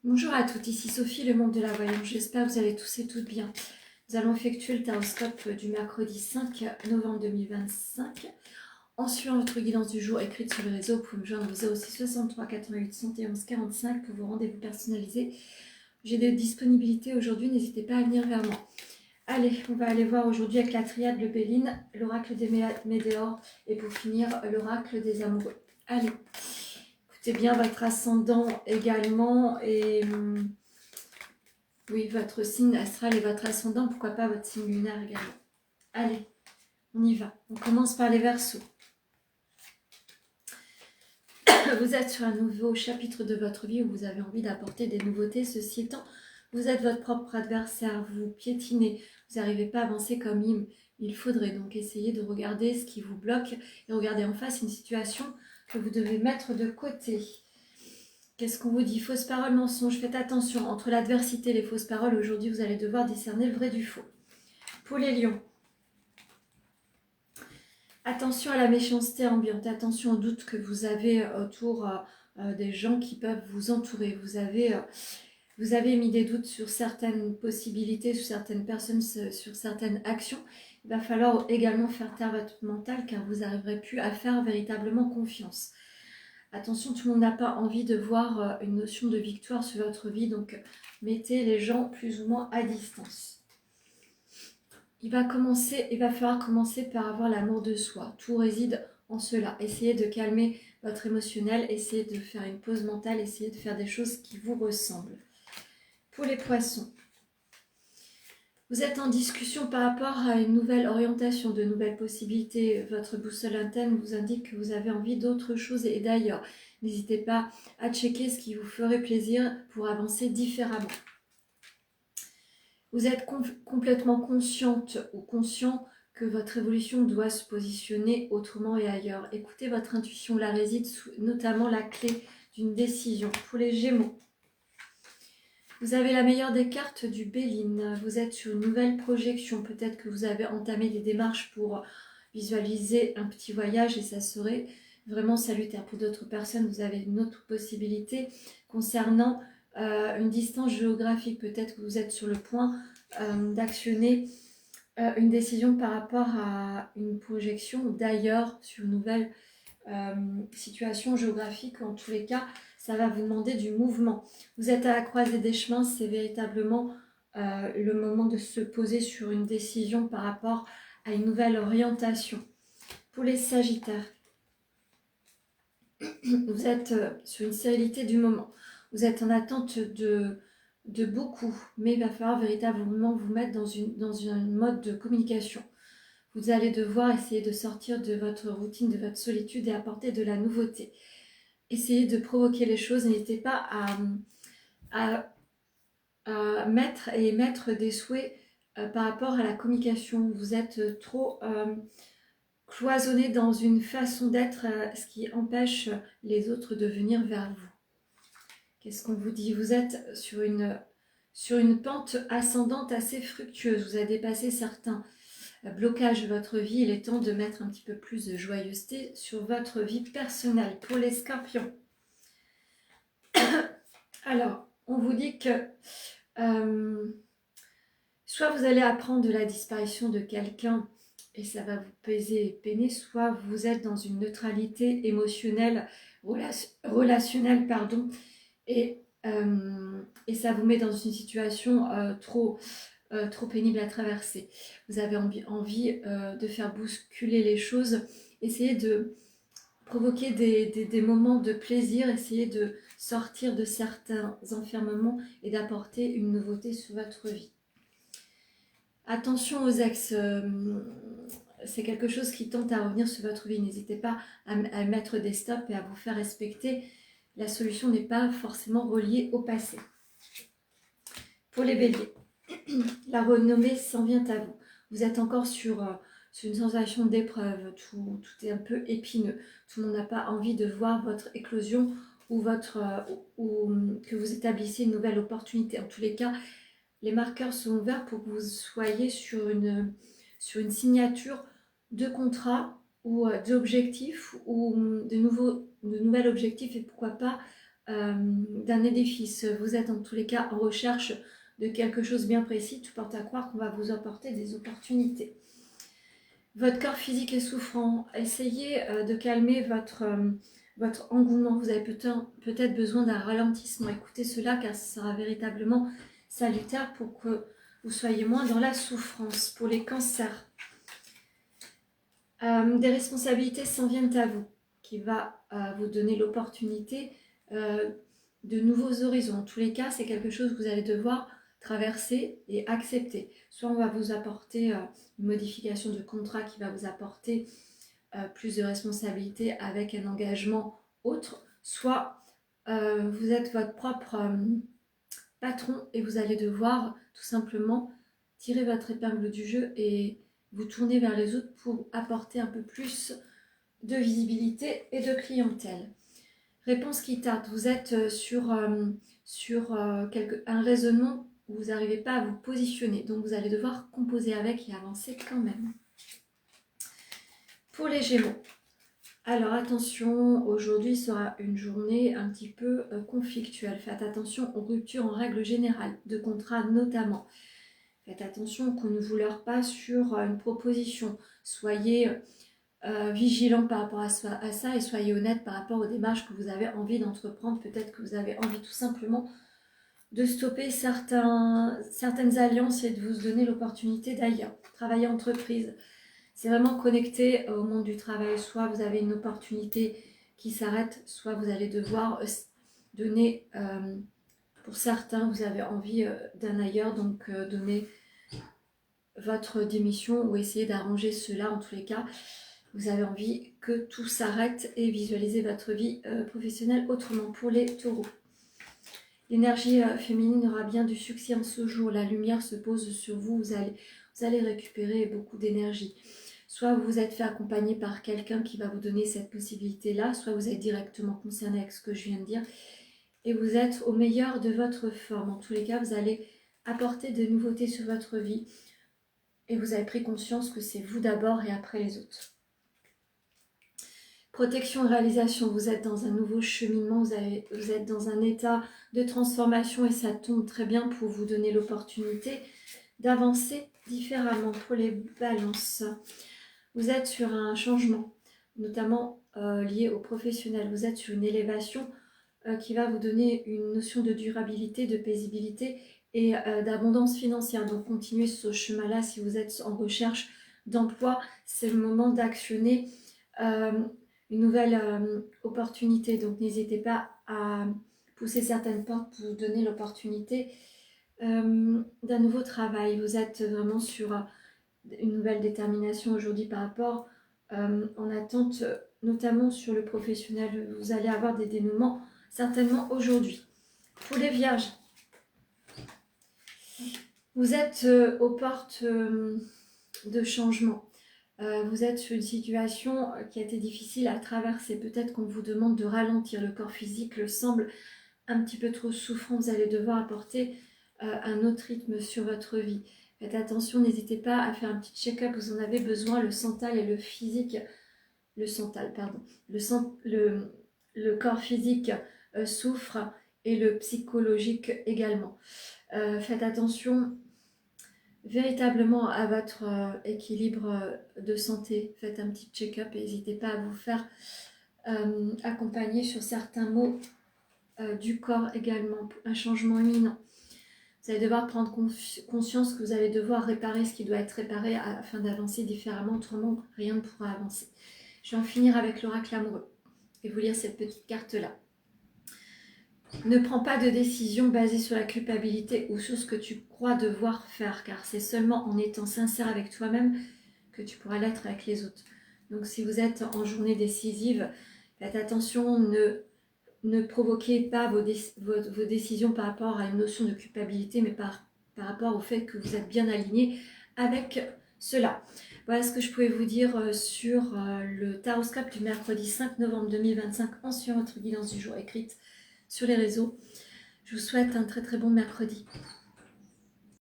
Bonjour à toutes, ici Sophie, le monde de la voyance. J'espère que vous allez tous et toutes bien. Nous allons effectuer le taroscope du mercredi 5 novembre 2025. En suivant votre guidance du jour écrite sur le réseau, vous pouvez me joindre au 06 63 88 71 45 pour vos rendez-vous personnalisés. J'ai des disponibilités aujourd'hui, n'hésitez pas à venir vers moi. Allez, on va aller voir aujourd'hui avec la triade le Béline, l'oracle des Médéors et pour finir l'oracle des amoureux. Allez, écoutez bien votre ascendant également et oui, votre signe astral et votre ascendant, pourquoi pas votre signe lunaire également. Allez, on y va. On commence par les Verseaux. Vous êtes sur un nouveau chapitre de votre vie où vous avez envie d'apporter des nouveautés. Ceci étant, vous êtes votre propre adversaire, vous piétinez, vous n'arrivez pas à avancer comme il faudrait. Donc essayez de regarder ce qui vous bloque et regarder en face une situation que vous devez mettre de côté. Qu'est-ce qu'on vous dit? Fausses paroles, mensonges. Faites attention. Entre l'adversité et les fausses paroles, aujourd'hui, vous allez devoir discerner le vrai du faux. Pour les lions, attention à la méchanceté ambiante. Attention aux doutes que vous avez autour des gens qui peuvent vous entourer. Vous avez mis des doutes sur certaines possibilités, sur certaines personnes, sur certaines actions. Il va falloir également faire taire votre mental car vous n'arriverez plus à faire véritablement confiance. Attention, tout le monde n'a pas envie de voir une notion de victoire sur votre vie, donc mettez les gens plus ou moins à distance. Il va falloir commencer par avoir l'amour de soi. Tout réside en cela. Essayez de calmer votre émotionnel, essayez de faire une pause mentale, essayez de faire des choses qui vous ressemblent. Pour les poissons, vous êtes en discussion par rapport à une nouvelle orientation, de nouvelles possibilités. Votre boussole interne vous indique que vous avez envie d'autre chose et d'ailleurs. N'hésitez pas à checker ce qui vous ferait plaisir pour avancer différemment. Vous êtes complètement consciente ou conscient que votre évolution doit se positionner autrement et ailleurs. Écoutez votre intuition, là réside notamment la clé d'une décision. Pour les Gémeaux, vous avez la meilleure des cartes du Béline. Vous êtes sur une nouvelle projection. Peut-être que vous avez entamé des démarches pour visualiser un petit voyage et ça serait vraiment salutaire. Pour d'autres personnes, vous avez une autre possibilité concernant une distance géographique. Peut-être que vous êtes sur le point d'actionner une décision par rapport à une projection d'ailleurs sur une nouvelle situation géographique. En tous les cas, ça va vous demander du mouvement. Vous êtes à la croisée des chemins, c'est véritablement le moment de se poser sur une décision par rapport à une nouvelle orientation. Pour les Sagittaires, vous êtes sur une sérénité du moment. Vous êtes en attente de beaucoup, mais il va falloir véritablement vous mettre dans un mode de communication. Vous allez devoir essayer de sortir de votre routine, de votre solitude et apporter de la nouveauté. Essayez de provoquer les choses, n'hésitez pas à mettre et émettre des souhaits par rapport à la communication. Vous êtes trop cloisonné dans une façon d'être, ce qui empêche les autres de venir vers vous. Qu'est-ce qu'on vous dit? Vous êtes sur une pente ascendante assez fructueuse. Vous avez dépassé certains blocages de votre vie. Il est temps de mettre un petit peu plus de joyeuseté sur votre vie personnelle. Pour les Scorpions, alors, on vous dit que soit vous allez apprendre de la disparition de quelqu'un et ça va vous peser et peiner, soit vous êtes dans une neutralité émotionnelle, relationnelle, et ça vous met dans une situation trop pénible à traverser. Vous avez envie de faire bousculer les choses, essayez de provoquer des moments de plaisir, essayez de sortir de certains enfermements et d'apporter une nouveauté sur votre vie. Attention aux ex, c'est quelque chose qui tente à revenir sur votre vie. N'hésitez pas à mettre des stops et à vous faire respecter. La solution n'est pas forcément reliée au passé. Pour les béliers, la renommée s'en vient à vous. Vous êtes encore sur une sensation d'épreuve. Tout est un peu épineux. Tout le monde n'a pas envie de voir votre éclosion ou que vous établissiez une nouvelle opportunité. En tous les cas, les marqueurs sont ouverts pour que vous soyez sur une signature de contrat ou d'objectifs ou de nouveaux objectifs et pourquoi pas d'un édifice. Vous êtes en tous les cas en recherche de quelque chose bien précis. Tout porte à croire qu'on va vous apporter des opportunités. Votre corps physique est souffrant. Essayez de calmer votre engouement. Vous avez peut-être besoin d'un ralentissement. Écoutez cela car ce sera véritablement salutaire pour que vous soyez moins dans la souffrance. Pour les cancers, des responsabilités s'en viennent à vous, qui va vous donner l'opportunité de nouveaux horizons. En tous les cas, c'est quelque chose que vous allez devoir traverser et accepter. Soit on va vous apporter une modification de contrat qui va vous apporter plus de responsabilités avec un engagement autre, soit vous êtes votre propre patron et vous allez devoir tout simplement tirer votre épingle du jeu et vous tourner vers les autres pour apporter un peu plus de visibilité et de clientèle. Réponse qui tarde, vous êtes sur un raisonnement où vous n'arrivez pas à vous positionner, donc vous allez devoir composer avec et avancer quand même. Pour les Gémeaux, alors attention, aujourd'hui sera une journée un petit peu conflictuelle. Faites attention aux ruptures en règle générale, de contrats notamment. Faites attention qu'on ne vous leurre pas sur une proposition. Soyez vigilant par rapport à ça et soyez honnête par rapport aux démarches que vous avez envie d'entreprendre. Peut-être que vous avez envie tout simplement de stopper certaines alliances et de vous donner l'opportunité d'ailleurs. Travailler en entreprise, c'est vraiment connecté au monde du travail. Soit vous avez une opportunité qui s'arrête, soit vous allez devoir donner, pour certains, vous avez envie d'un ailleurs, donc donner votre démission ou essayer d'arranger cela en tous les cas. Vous avez envie que tout s'arrête et visualiser votre vie professionnelle autrement. Pour les taureaux, l'énergie féminine aura bien du succès en ce jour. La lumière se pose sur vous. Vous allez récupérer beaucoup d'énergie. Soit vous vous êtes fait accompagner par quelqu'un qui va vous donner cette possibilité-là, soit vous êtes directement concerné avec ce que je viens de dire. Et vous êtes au meilleur de votre forme. En tous les cas, vous allez apporter de nouveautés sur votre vie. Et vous avez pris conscience que c'est vous d'abord et après les autres. Protection et réalisation, vous êtes dans un nouveau cheminement, vous êtes dans un état de transformation et ça tombe très bien pour vous donner l'opportunité d'avancer différemment. Pour les balances, vous êtes sur un changement, notamment lié au professionnel. Vous êtes sur une élévation qui va vous donner une notion de durabilité, de paisibilité et d'abondance financière. Donc continuez sur ce chemin-là si vous êtes en recherche d'emploi. C'est le moment d'actionner une nouvelle opportunité. Donc n'hésitez pas à pousser certaines portes pour vous donner l'opportunité d'un nouveau travail. Vous êtes vraiment sur une nouvelle détermination aujourd'hui par rapport en attente, notamment sur le professionnel. Vous allez avoir des dénouements certainement aujourd'hui. Pour les vierges, vous êtes aux portes de changement. Vous êtes sur une situation qui a été difficile à traverser. Peut-être qu'on vous demande de ralentir. Le corps physique le semble un petit peu trop souffrant. Vous allez devoir apporter un autre rythme sur votre vie. Faites attention, n'hésitez pas à faire un petit check-up. Vous en avez besoin. Le mental et le physique, le corps physique souffre et le psychologique également. Faites attention véritablement à votre équilibre de santé. Faites un petit check-up et n'hésitez pas à vous faire accompagner sur certains maux du corps également. Un changement imminent. Vous allez devoir prendre conscience que vous allez devoir réparer ce qui doit être réparé afin d'avancer différemment. Autrement, rien ne pourra avancer. Je vais en finir avec l'oracle amoureux et vous lire cette petite carte-là. Ne prends pas de décision basée sur la culpabilité ou sur ce que tu crois devoir faire, car c'est seulement en étant sincère avec toi-même que tu pourras l'être avec les autres. Donc si vous êtes en journée décisive, faites attention, ne provoquez pas vos décisions par rapport à une notion de culpabilité, mais par rapport au fait que vous êtes bien aligné avec cela. Voilà ce que je pouvais vous dire sur le taroscope du mercredi 5 novembre 2025 en suivant votre guidance du jour écrite sur les réseaux. Je vous souhaite un très très bon mercredi.